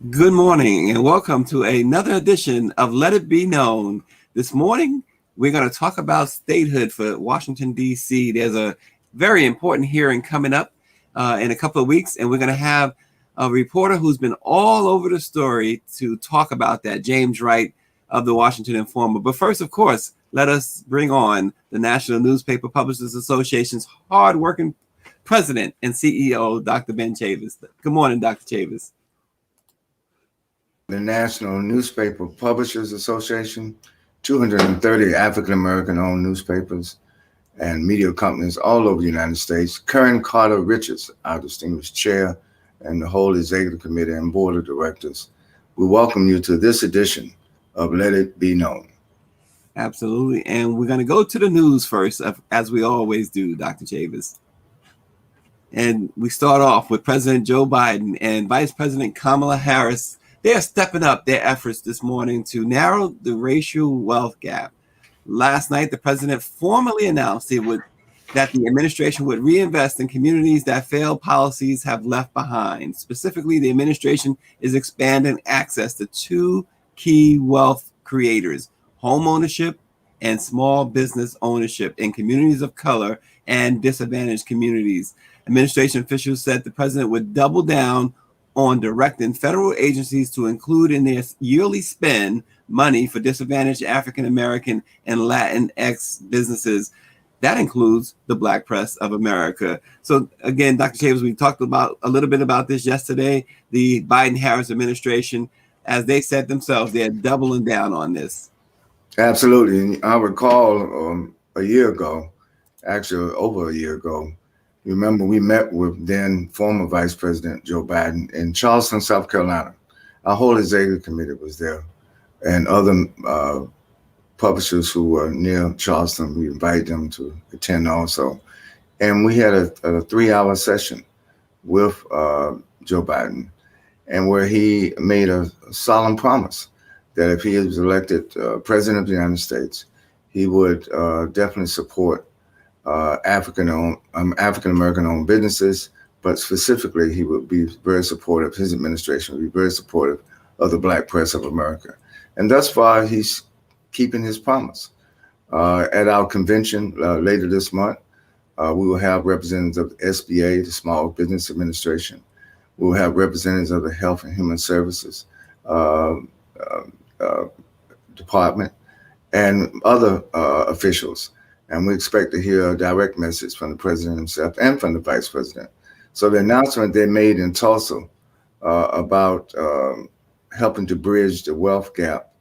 Good morning and welcome to another edition of Let It Be Known. This morning, we're going to talk about statehood for Washington, D.C. There's a very important hearing coming up in a couple of weeks, and we're going to have a reporter who's been all over the story to talk about that, James Wright of the Washington Informer. But first, of course, let us bring on the National Newspaper Publishers Association's hardworking president and CEO, Dr. Ben Chavis. Good morning, Dr. Chavis. The National Newspaper Publishers Association, 230 African-American owned newspapers and media companies all over the United States. Karen Carter Richards, our distinguished chair, and the whole executive committee and board of directors. We welcome you to this edition of Let It Be Known. Absolutely. And we're going to go to the news first, as we always do, Dr. Chavis. And we start off with President Joe Biden and Vice President Kamala Harris. They are stepping up their efforts this morning to narrow the racial wealth gap. Last night, the president formally announced that the administration would reinvest in communities that failed policies have left behind. Specifically, the administration is expanding access to two key wealth creators: home ownership and small business ownership in communities of color and disadvantaged communities. Administration officials said the president would double down on directing federal agencies to include in their yearly spend money for disadvantaged African American and Latinx businesses. That includes the Black Press of America. So again, Dr. Chavis, we talked about a little bit about this yesterday. The Biden-Harris administration, as they said themselves, they're doubling down on this. Absolutely. I recall a year ago, actually over a year ago, remember we met with then former Vice President Joe Biden in Charleston, South Carolina. Our whole executive committee was there, and other publishers who were near Charleston, we invited them to attend also. And we had a 3-hour session with Joe Biden, and where he made a solemn promise that if he was elected president of the United States, he would definitely support African American owned businesses, but specifically he would be very supportive, his administration would be very supportive of the Black Press of America. And thus far, he's keeping his promise. At our convention later this month, we will have representatives of the SBA, the Small Business Administration. We will have representatives of the Health and Human Services Department and other officials. And we expect to hear a direct message from the president himself and from the vice president. So the announcement they made in Tulsa about helping to bridge the wealth gap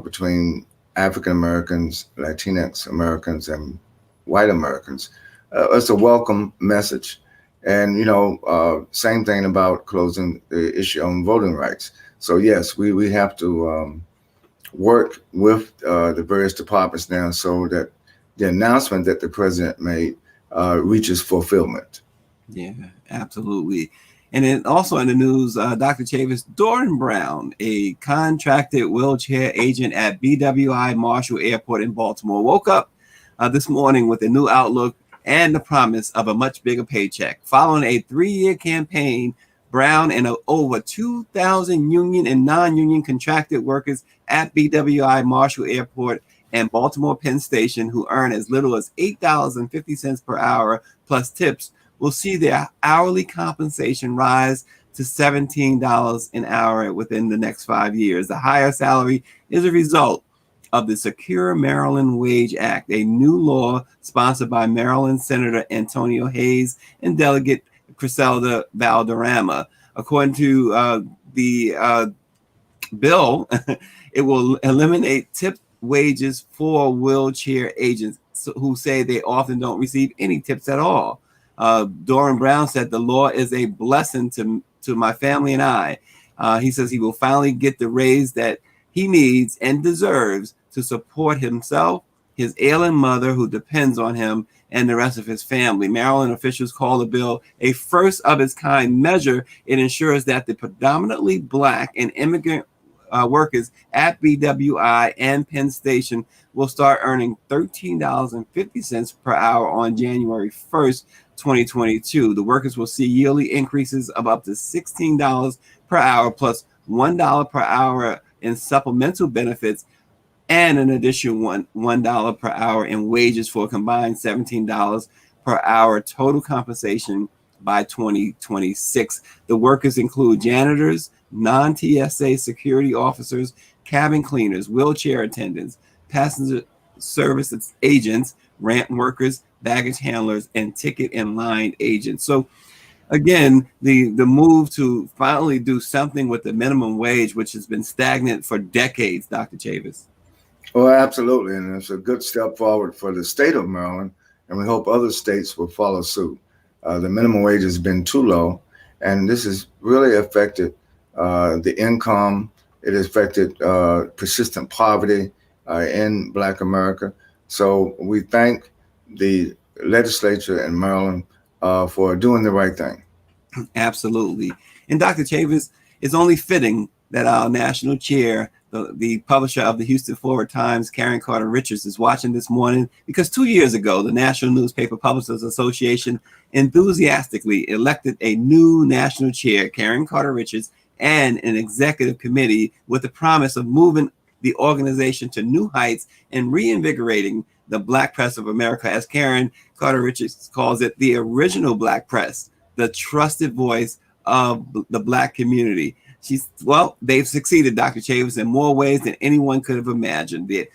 between African Americans, Latinx Americans, and white Americans, it's a welcome message. And, same thing about closing the issue on voting rights. So yes, we have to work with the various departments now so that the announcement that the president made reaches fulfillment. Yeah, absolutely. And then also in the news, Dr. Chavis, Dorn Brown, a contracted wheelchair agent at BWI Marshall Airport in Baltimore, woke up this morning with a new outlook and the promise of a much bigger paycheck. Following a 3-year campaign, Brown and over 2,000 union and non-union contracted workers at BWI Marshall Airport and Baltimore Penn Station, who earn as little as $8.50 per hour plus tips, will see their hourly compensation rise to $17 an hour within the next 5 years. The higher salary is a result of the Secure Maryland Wage Act, a new law sponsored by Maryland Senator Antonio Hayes and Delegate Criselda Valderrama. According to the bill, it will eliminate tip wages for wheelchair agents who say they often don't receive any tips at all. Dorn Brown said the law is a blessing to my family and I. He says he will finally get the raise that he needs and deserves to support himself, his ailing mother who depends on him, and the rest of his family. Maryland officials call the bill a first of its kind measure. It ensures that the predominantly Black and immigrant workers at BWI and Penn Station will start earning $13.50 per hour on January 1st, 2022. The workers will see yearly increases of up to $16 per hour plus $1 per hour in supplemental benefits, and an additional $1 per hour in wages for a combined $17 per hour total compensation by 2026. The workers include janitors, non-TSA security officers, cabin cleaners, wheelchair attendants, passenger service agents, ramp workers, baggage handlers, and ticket and line agents. So again, the move to finally do something with the minimum wage, which has been stagnant for decades, Dr. Chavis. Oh, absolutely. And it's a good step forward for the state of Maryland, and we hope other states will follow suit. The minimum wage has been too low, and this has really affected the income. It has affected persistent poverty in Black America. So we thank the legislature in Maryland for doing the right thing. Absolutely. And Dr. Chavis, it's only fitting that our national chair, the publisher of the Houston Forward Times, Karen Carter Richards, is watching this morning, because 2 years ago, the National Newspaper Publishers Association enthusiastically elected a new national chair, Karen Carter Richards, and an executive committee with the promise of moving the organization to new heights and reinvigorating the Black press of America, as Karen Carter Richards calls it, the original Black press, the trusted voice of the Black community. They've succeeded, Dr. Chavis, in more ways than anyone could have imagined. The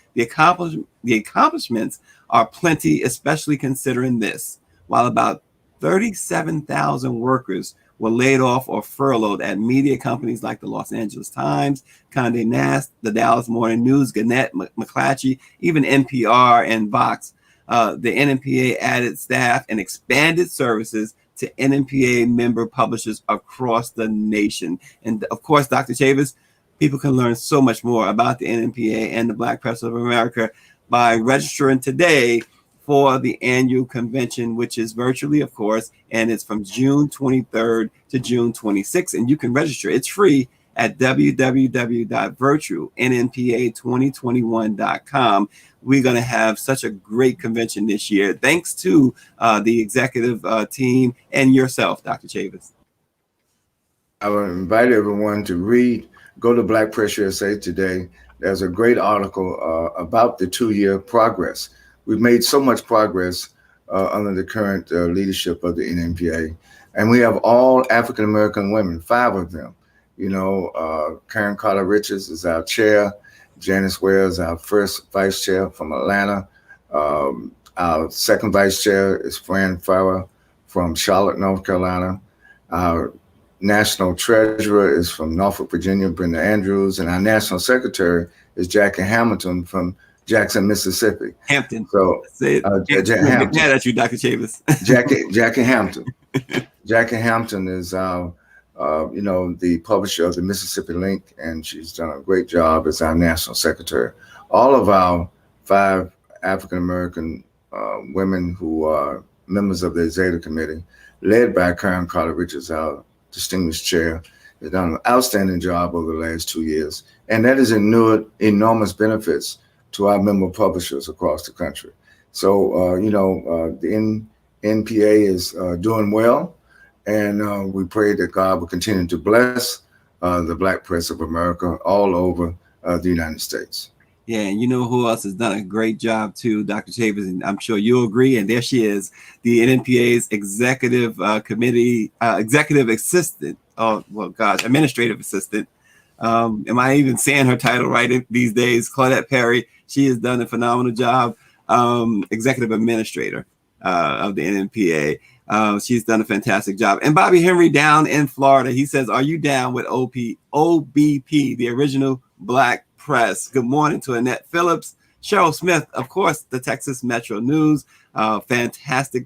accomplishments are plenty, especially considering this. While about 37,000 workers were laid off or furloughed at media companies like the Los Angeles Times, Condé Nast, the Dallas Morning News, Gannett, McClatchy, even NPR and Vox, the NNPA added staff and expanded services to NNPA member publishers across the nation. And of course, Dr. Chavis, people can learn so much more about the NNPA and the Black Press of America by registering today for the annual convention, which is virtually, of course, and it's from June 23rd to June 26th. And you can register. It's free at www.virtualnnpa2021.com. We're going to have such a great convention this year, thanks to the executive team and yourself, Dr. Chavis. I would invite everyone to go to Black Press USA today. There's a great article about the 2-year progress. We've made so much progress under the current leadership of the NNPA, and we have all African-American women, 5 of them. Karen Carter Richards is our chair. Janice Ware is our first vice chair from Atlanta. Our second vice chair is Fran Farrer from Charlotte, North Carolina. Our national treasurer is from Norfolk, Virginia, Brenda Andrews. And our national secretary is Jackie Hamilton from Jackson, Mississippi. Hampton. So, Hampton. Yeah, that's you, Dr. Chavis. Jackie Hampton. Jackie Hampton is the publisher of the Mississippi Link, and she's done a great job as our national secretary. All of our 5 African-American women who are members of the executive committee, led by Karen Carter Richards, our distinguished chair, has done an outstanding job over the last 2 years. And that has inured enormous benefits to our member publishers across the country. So, the NPA is doing well. And we pray that God will continue to bless the Black press of America all over the United States. Yeah, and you know who else has done a great job too, Dr. Chavis, and I'm sure you'll agree. And there she is, the NNPA's executive committee, executive assistant. Oh, well, gosh, administrative assistant. Am I even saying her title right these days? Claudette Perry. She has done a phenomenal job. Executive administrator of the NNPA. She's done a fantastic job. And Bobby Henry down in Florida, he says, are you down with OBP, the original Black press? Good morning to Annette Phillips. Cheryl Smith, of course, the Texas Metro News, fantastic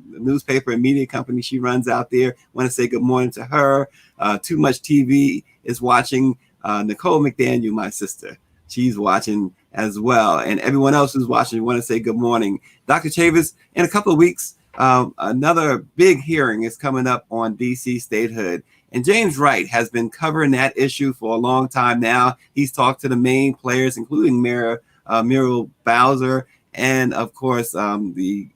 newspaper and media company she runs out there. Want to say good morning to her. Too Much TV is watching. Nicole McDaniel, my sister, she's watching as well. And everyone else who's watching, want to say good morning. Dr. Chavis, in a couple of weeks, another big hearing is coming up on DC statehood. And James Wright has been covering that issue for a long time now. He's talked to the main players, including Mayor Muriel Bowser, and of course, the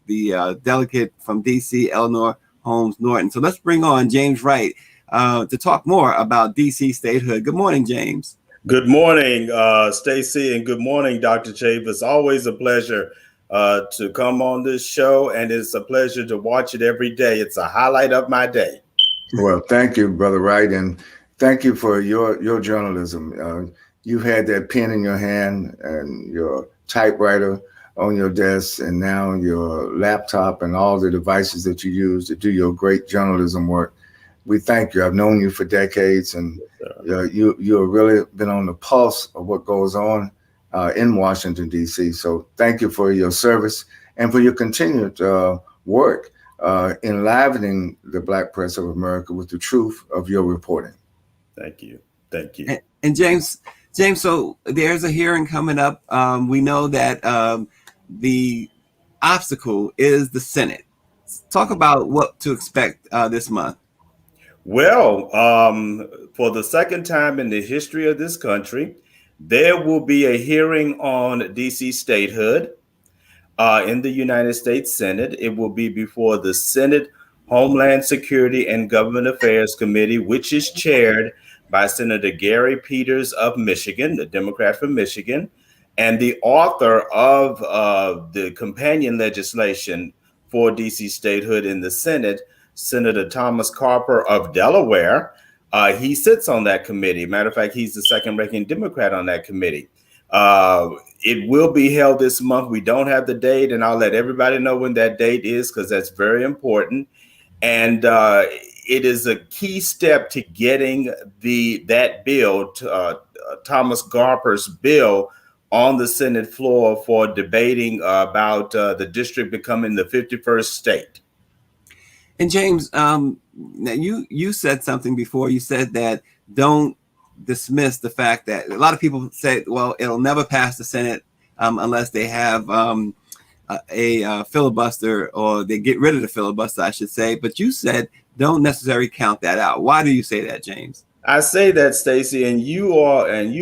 delegate from DC, Eleanor Holmes Norton. So let's bring on James Wright. to talk more about DC statehood. Good morning, James. Good morning, Stacy, and good morning, Dr. Chavis. Always a pleasure to come on this show, and it's a pleasure to watch it every day. It's a highlight of my day. Well, thank you, Brother Wright, and thank you for your journalism. You've had that pen in your hand and your typewriter on your desk, and now your laptop and all the devices that you use to do your great journalism work. We thank you. I've known you for decades, and you've really been on the pulse of what goes on in Washington, D.C. So thank you for your service and for your continued work enlivening the Black press of America with the truth of your reporting. Thank you. Thank you. And James, so there's a hearing coming up. We know that the obstacle is the Senate. Talk about what to expect this month. Well, for the second time in the history of this country, there will be a hearing on DC statehood in the United States Senate. It will be before the Senate Homeland Security and Government Affairs Committee, which is chaired by Senator Gary Peters of Michigan, the Democrat from Michigan, and the author of the companion legislation for DC statehood in the Senate, Senator Thomas Carper of Delaware. He sits on that committee. Matter of fact, he's the second-ranking Democrat on that committee. It will be held this month. We don't have the date, and I'll let everybody know when that date is because that's very important. And it is a key step to getting that bill, Thomas Carper's bill, on the Senate floor for debating about the district becoming the 51st state. And James, now you said something before. You said that don't dismiss the fact that a lot of people say, well, it'll never pass the Senate unless they have a filibuster, or they get rid of the filibuster, I should say. But you said don't necessarily count that out. Why do you say that, James? I say that, Stacy, and you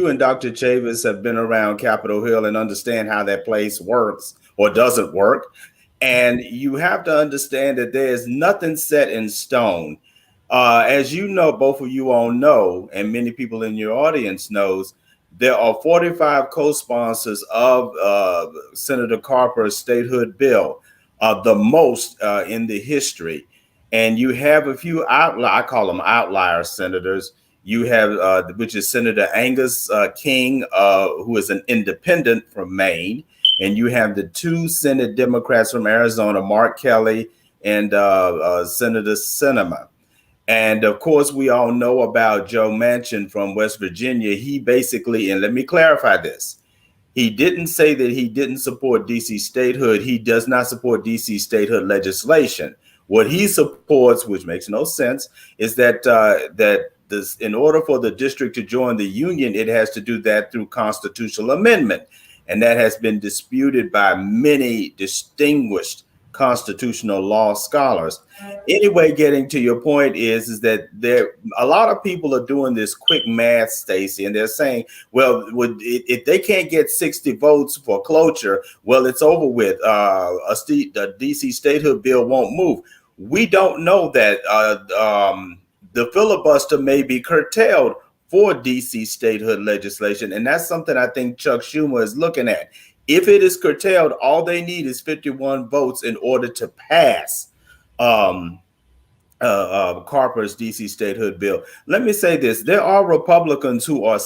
and Dr. Chavis have been around Capitol Hill and understand how that place works or doesn't work. And you have to understand that there is nothing set in stone. As you know, both of you all know, and many people in your audience knows, there are 45 co-sponsors of Senator Carper's statehood bill, the most in the history. And you have a few I call them outlier senators. You have, which is Senator Angus King, who is an independent from Maine. And you have the two Senate Democrats from Arizona, Mark Kelly and Senator Sinema. And of course, we all know about Joe Manchin from West Virginia. He basically, and let me clarify this, he didn't say that he didn't support DC statehood. He does not support DC statehood legislation. What he supports, which makes no sense, is that in order for the district to join the union, it has to do that through constitutional amendment. And that has been disputed by many distinguished constitutional law scholars. Anyway, getting to your point is that a lot of people are doing this quick math, Stacy, and they're saying, well, if they can't get 60 votes for cloture, well, it's over with. The DC statehood bill won't move. We don't know that the filibuster may be curtailed for DC statehood legislation. And that's something I think Chuck Schumer is looking at. If it is curtailed, all they need is 51 votes in order to pass Carper's DC statehood bill. Let me say this. There are Republicans who are,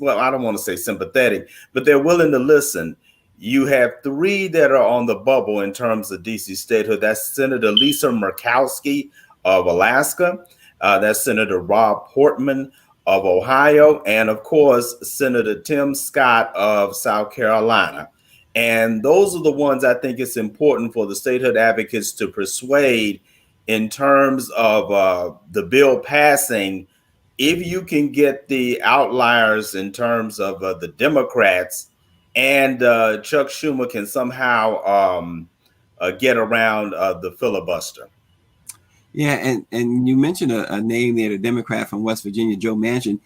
well, I don't want to say sympathetic, but they're willing to listen. You have three that are on the bubble in terms of DC statehood. That's Senator Lisa Murkowski of Alaska. That's Senator Rob Portman of Ohio, and of course, Senator Tim Scott of South Carolina. And those are the ones I think it's important for the statehood advocates to persuade in terms of the bill passing. If you can get the outliers in terms of the Democrats, and Chuck Schumer can somehow get around the filibuster. Yeah, and you mentioned a name there, the Democrat from West Virginia, Joe Manchin.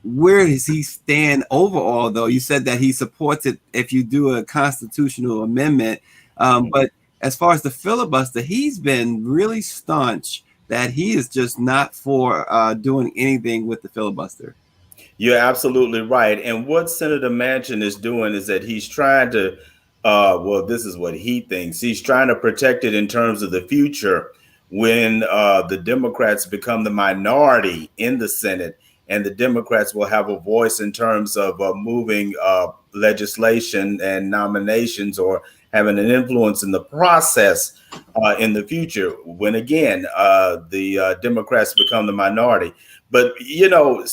Where does he stand overall, though? You said that he supports it if you do a constitutional amendment. But as far as the filibuster, he's been really staunch that he is just not for doing anything with the filibuster. You're absolutely right. And what Senator Manchin is doing is that he's trying to, well, this is what he thinks. He's trying to protect it in terms of the future when the Democrats become the minority in the Senate, and the Democrats will have a voice in terms of moving legislation and nominations, or having an influence in the process in the future when, again, the Democrats become the minority. But, you know,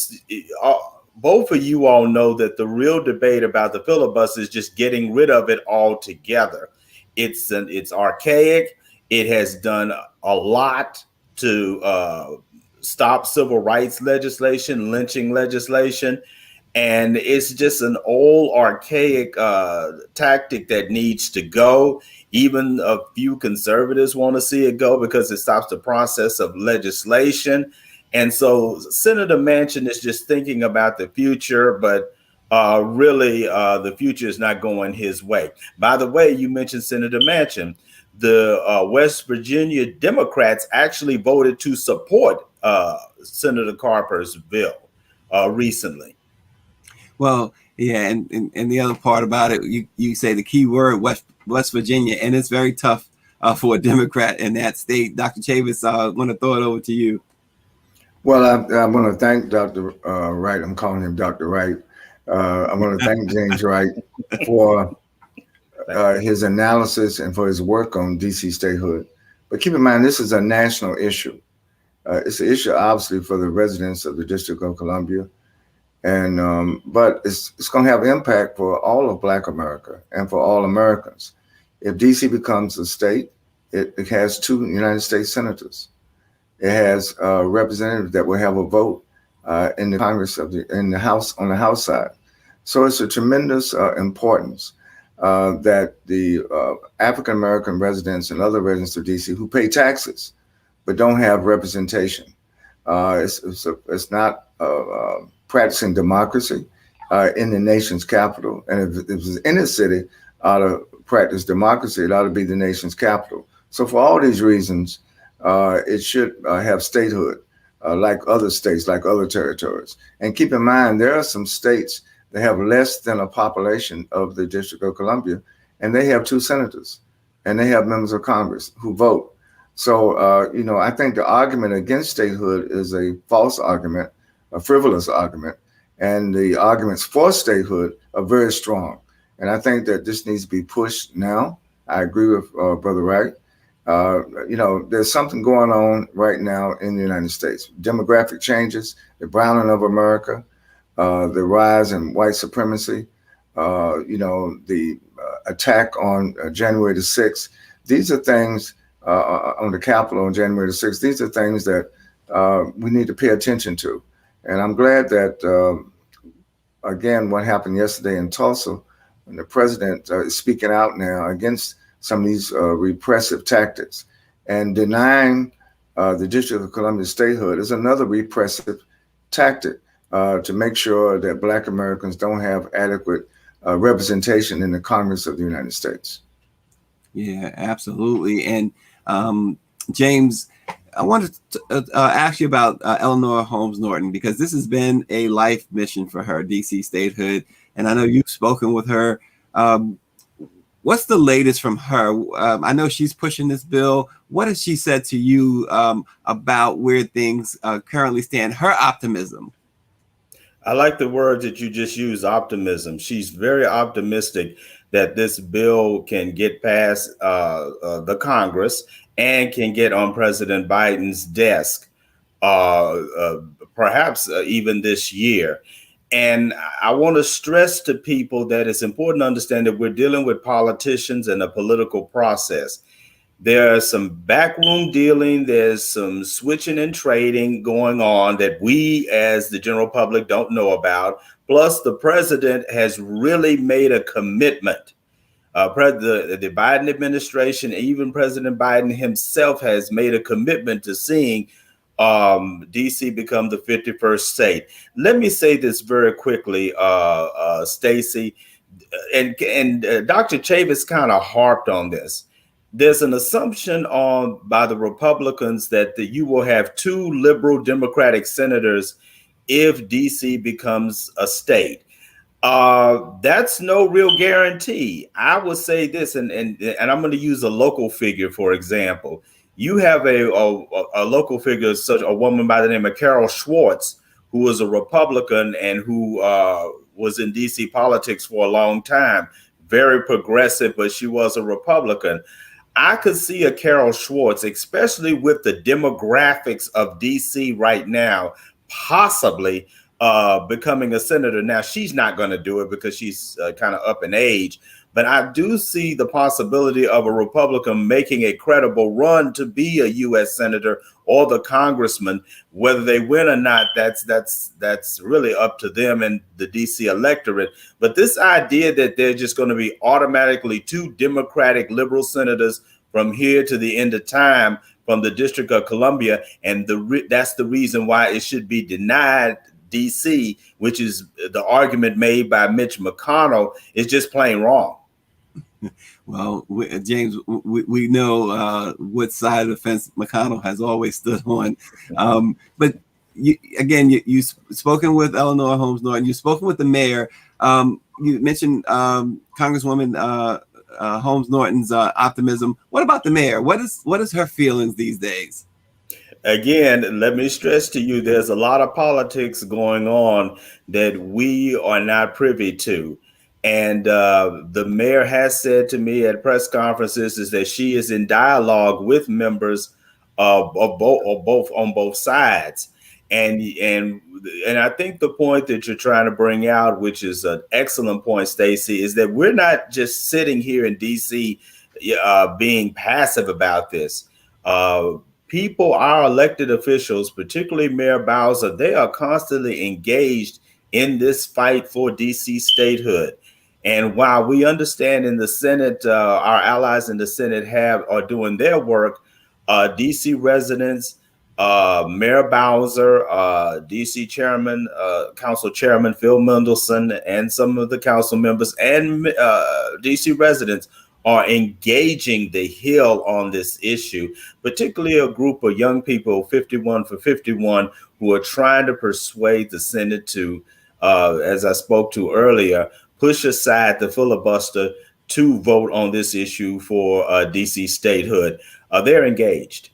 both of you all know that the real debate about the filibuster is just getting rid of it altogether. It's archaic. It has done a lot to stop civil rights legislation, lynching legislation, and it's just an old archaic tactic that needs to go. Even a few conservatives want to see it go because it stops the process of legislation. And so Senator Manchin is just thinking about the future, but really the future is not going his way. By the way, you mentioned Senator Manchin. The West Virginia Democrats actually voted to support Senator Carper's bill recently. Well, yeah, and the other part about it, you say the key word, West Virginia, and it's very tough for a Democrat in that state. Dr. Chavis, I want to throw it over to you. Well, I want to thank Dr. Wright. I'm calling him Dr. Wright. I want to thank James Wright for his analysis and for his work on DC statehood. But keep in mind, this is a national issue. It's an issue, obviously, for the residents of the District of Columbia. And but it's going to have impact for all of Black America and for all Americans. If DC becomes a state, it has 2 United States senators. It has representatives that will have a vote in the Congress in the House, on the House side. So it's a tremendous importance that the African American residents and other residents of DC who pay taxes but don't have representation. It's not practicing democracy in the nation's capital. And if it was in a city ought to practice democracy, it ought to be the nation's capital. So for all these reasons, it should have statehood like other states, like other territories. And keep in mind, there are some states that have less than a population of the District of Columbia, and they have 2 senators, and they have members of Congress who vote. So, you know, I think the argument against statehood is a false argument, a frivolous argument, and the arguments for statehood are very strong. And I think that this needs to be pushed now. I agree with Brother Wright. You know, there's something going on right now in the United States. Demographic changes, the browning of America, the rise in white supremacy, you know, the attack on January the 6th. These are things on the Capitol on January the 6th. These are things that we need to pay attention to. And I'm glad that, again, what happened yesterday in Tulsa, when the president is speaking out now against some of these repressive tactics, and denying the District of Columbia statehood is another repressive tactic to make sure that Black Americans don't have adequate representation in the Congress of the United States. Yeah, absolutely. And James, I wanted to ask you about Eleanor Holmes Norton, because this has been a life mission for her, DC statehood. And I know you've spoken with her. What's the latest from her? I know she's pushing this bill. What has she said to you about where things currently stand, her optimism? I like the word that you just used, optimism. She's very optimistic that this bill can get past the Congress and can get on President Biden's desk, perhaps even this year. And I want to stress to people that it's important to understand that we're dealing with politicians and a political process. There's some backroom dealing, there's some switching and trading going on that we as the general public don't know about. Plus, the president has really made a commitment. The Biden administration, even President Biden himself, has made a commitment to seeing DC become the 51st state. Let me say this very quickly, Stacy, and Dr. Chavis kind of harped on this. there's an assumption on by the Republicans that you will have two liberal Democratic senators if DC becomes a state. That's no real guarantee. I would say this, and I'm going to use a local figure for example. You have a local figure, such a woman by the name of Carol Schwartz, who was a Republican and who was in DC politics for a long time, very progressive, but she was a Republican. I could see a Carol Schwartz, especially with the demographics of DC right now, possibly becoming a senator. Now, she's not going to do it because she's kind of up in age, but I do see the possibility of a Republican making a credible run to be a U.S. senator or the congressman. Whether they win or not, that's really up to them and the DC electorate. But this idea that they're just going to be automatically two Democratic liberal senators from here to the end of time from the District of Columbia, and that's the reason why it should be denied DC, which is the argument made by Mitch McConnell, is just plain wrong. Well, James, we know what side of the fence McConnell has always stood on. But you've spoken with Eleanor Holmes Norton. You've spoken with the mayor. You mentioned Congresswoman Holmes Norton's optimism. What about the mayor? What is her feelings these days? Again, let me stress to you, there's a lot of politics going on that we are not privy to. And the mayor has said to me at press conferences is that she is in dialogue with members of both on both sides. And I think the point that you're trying to bring out, which is an excellent point, Stacy, is that we're not just sitting here in DC being passive about this. People, our elected officials, particularly Mayor Bowser, they are constantly engaged in this fight for DC statehood. And while we understand in the Senate, our allies in the Senate are doing their work, DC residents, Mayor Bowser, DC Chairman, Council Chairman Phil Mendelson, and some of the council members and DC residents are engaging the Hill on this issue, particularly a group of young people, 51 for 51, who are trying to persuade the Senate to, as I spoke to earlier, push aside the filibuster to vote on this issue for DC statehood. They're engaged.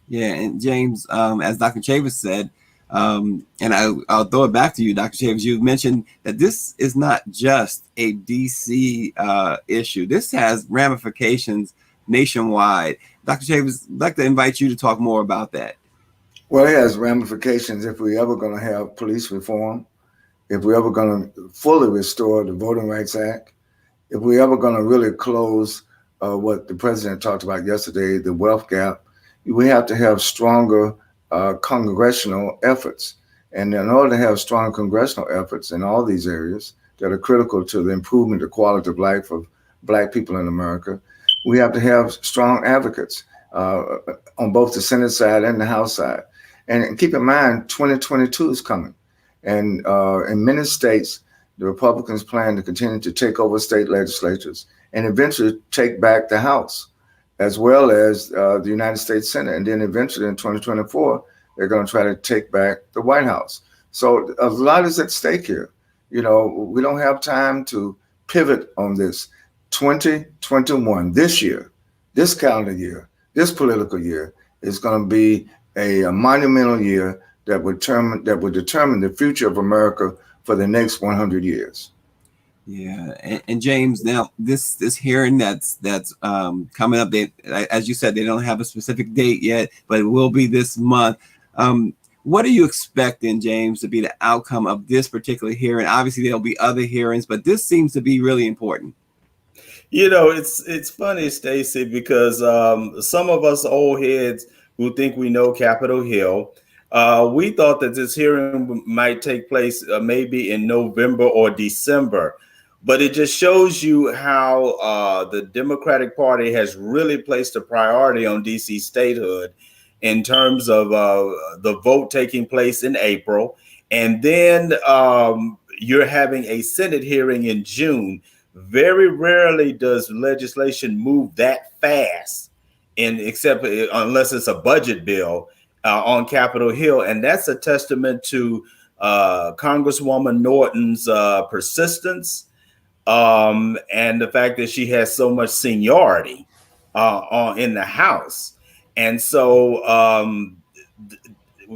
Yeah, and James, as Dr. Chavis said, and I'll throw it back to you, Dr. Chavis, you mentioned that this is not just a DC issue. This has ramifications nationwide. Dr. Chavis, I'd like to invite you to talk more about that. Well, it has ramifications if we're ever going to have police reform, if we're ever going to fully restore the Voting Rights Act, if we're ever going to really close what the president talked about yesterday, the wealth gap. We have to have stronger congressional efforts. And in order to have strong congressional efforts in all these areas that are critical to the improvement of quality of life of Black people in America, we have to have strong advocates on both the Senate side and the House side. And keep in mind, 2022 is coming. And in many states, the Republicans plan to continue to take over state legislatures and eventually take back the House, as well as the United States Senate. And then eventually in 2024, they're going to try to take back the White House. So a lot is at stake here. You know, we don't have time to pivot on this. 2021, this year, this calendar year, this political year is going to be a monumental year that would determine the future of America for the next 100 years. Yeah, and James, now this hearing that's coming up, as you said, they don't have a specific date yet, but it will be this month. What are you expecting, James, to be the outcome of this particular hearing? Obviously, there'll be other hearings, but this seems to be really important. You know, it's funny, Stacy, because some of us old heads who think we know Capitol Hill, we thought that this hearing might take place maybe in November or December. But it just shows you how the Democratic Party has really placed a priority on DC statehood in terms of the vote taking place in April. And then you're having a Senate hearing in June. Very rarely does legislation move that fast, except unless it's a budget bill on Capitol Hill, and that's a testament to Congresswoman Norton's persistence, and the fact that she has so much seniority in the House. And so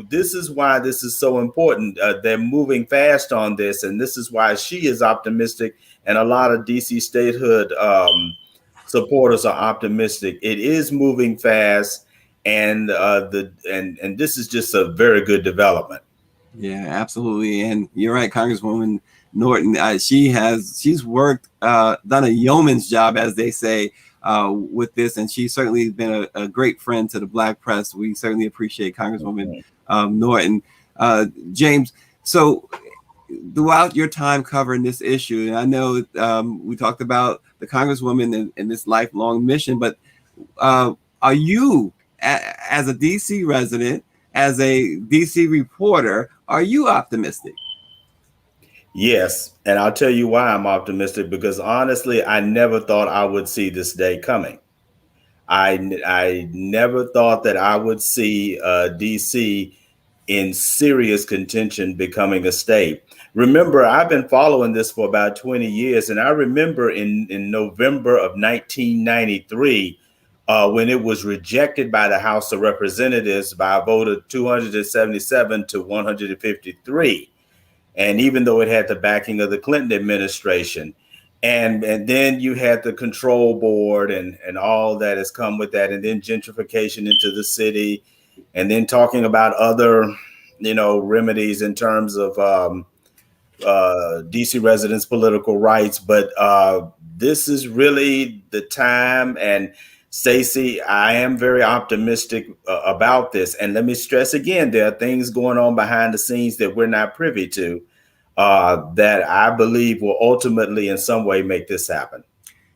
this is why this is so important. They're moving fast on this, and this is why she is optimistic, and a lot of DC statehood supporters are optimistic. It is moving fast, and this is just a very good development. Yeah, absolutely. And you're right, Congresswoman Norton. She's worked, done a yeoman's job, as they say, with this, and she's certainly been a great friend to the Black press. We certainly appreciate Congresswoman Norton. James, so throughout your time covering this issue, and I know we talked about the Congresswoman and this lifelong mission, but are you, as a DC resident, as a DC reporter, are you optimistic? Yes, and I'll tell you why I'm optimistic, because honestly, I never thought I would see this day coming. I never thought that I would see DC in serious contention becoming a state. Remember, I've been following this for about 20 years, and I remember in November of 1993, when it was rejected by the House of Representatives by a vote of 277 to 153. And even though it had the backing of the Clinton administration, and then you had the control board and all that has come with that, and then gentrification into the city, and then talking about other, remedies in terms of DC residents' political rights. But this is really the time. And Stacy, I am very optimistic about this. And let me stress again, there are things going on behind the scenes that we're not privy to that I believe will ultimately in some way make this happen.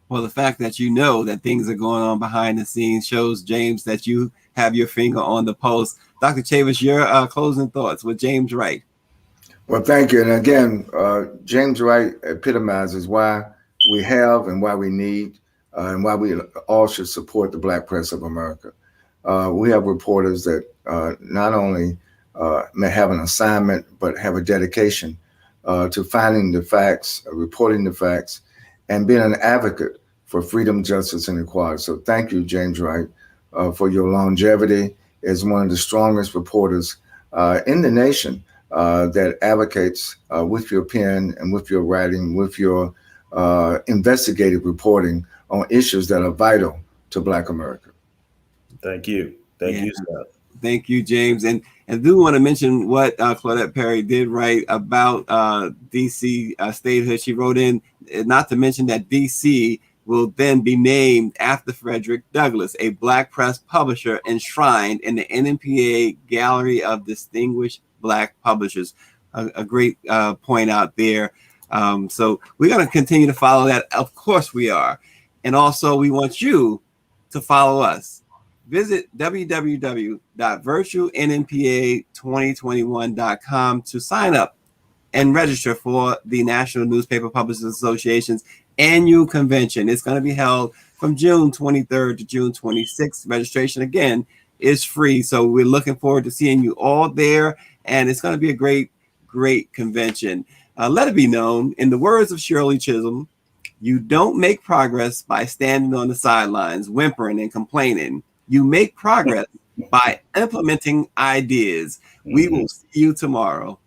Well, the fact that you know that things are going on behind the scenes shows, James, that you have your finger on the pulse. Dr. Chavis, your closing thoughts with James Wright. Well, thank you. And again, James Wright epitomizes why we have and why we need and why we all should support the Black press of America. We have reporters that not only may have an assignment, but have a dedication to finding the facts, reporting the facts, and being an advocate for freedom, justice, and equality. So thank you, James Wright, for your longevity as one of the strongest reporters in the nation that advocates with your pen and with your writing, with your investigative reporting on issues that are vital to Black America. Thank you. Thank you, Scott. Thank you, James. And I do want to mention what Claudette Perry did write about DC statehood. She wrote in, not to mention that DC will then be named after Frederick Douglass, a Black press publisher enshrined in the NMPA Gallery of Distinguished Black Publishers. A great point out there. So we're going to continue to follow that. Of course we are. And also we want you to follow us. Visit www.virtualnmpa2021.com to sign up and register for the National Newspaper Publishers Association's annual convention. It's going to be held from June 23rd to June 26th. Registration, again, is free. So we're looking forward to seeing you all there. And it's going to be a great, great convention. Let it be known, in the words of Shirley Chisholm, you don't make progress by standing on the sidelines, whimpering and complaining. You make progress by implementing ideas. We will see you tomorrow.